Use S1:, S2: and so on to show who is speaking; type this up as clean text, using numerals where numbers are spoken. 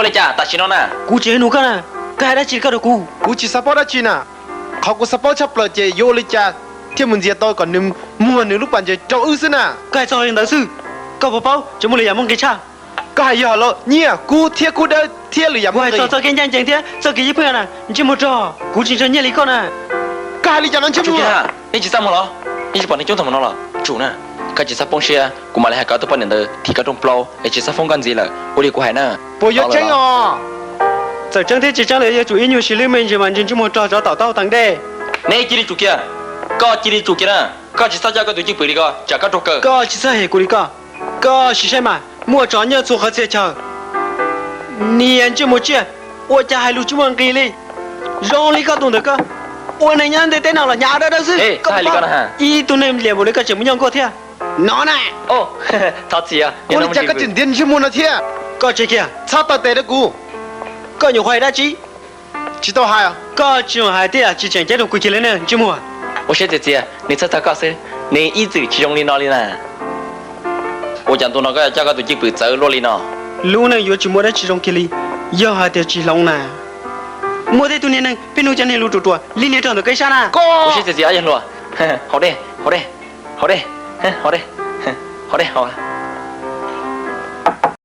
S1: เลยจ้าตัดชิ้นน่ะ
S2: กูเจอหนูกันนะกายได้จีก็ได้กู
S3: จีสปอร์ตจีน่ะเขากูสปอร์ตชับเปลือกเจโยเลยจ้าที่มึงเจียต่อก่อนนึงมัวนึงลูกปั่นเจเจ้าอื้อซิน่ะ
S2: กายซอยหนังสือก็เปล่าจะมึงเลยอย่ามองกิชา
S3: ก็หายอแล้วเนี่ยกูเที่ยกูเดินเที่ยหรืออย่ามึง
S2: ซอยกินยันจังเที่ยซอยกินยี่เพื่อนน่ะจิมุจ่อกูจริงจังเนี่ยลิก่อนน่ะ
S3: ก็หายจากนั้นชิมัว
S1: 你几三么了？你是把你中怎么弄了？主呢？个几三崩些，古马来还搞到半年的，提个中包，而且三风干子了，我哋古海呢？
S3: 不要这样。
S2: 在整天只讲了也主要是里面就完全就没找到当的。
S1: 你几里做嘅？个几里做嘅呢？个几三家个对进背里个，加个做个。
S2: 个几三系过里个，个是什么？莫找你做好这场。你研究么去？我家还录这么给哩，让你个懂得个。我那年的电脑了，伢的都是。
S1: 哎，还里个呢？
S2: 一都能练不了个节目样过天。哪呢？
S1: 哦，他知啊。
S3: 我哋加个整天ชิมัวนะเที่ย
S2: 个这个。
S3: 差到对了กู
S2: 个有坏的机。
S3: 知道还啊？
S2: 个只用还得啊，之前这种过去了呢，节目。
S1: 我说姐姐，你猜他告诉你一直其中你哪里呢？我讲到那个加个对进背走哪里呢？
S2: 路呢有节目的其中去哩，要还得去弄呢。莫得多年呢，别弄讲你路多多，里面长得更啥呢？
S1: 我说姐姐阿英罗，好的，好的，好的，好的，好的，好啊。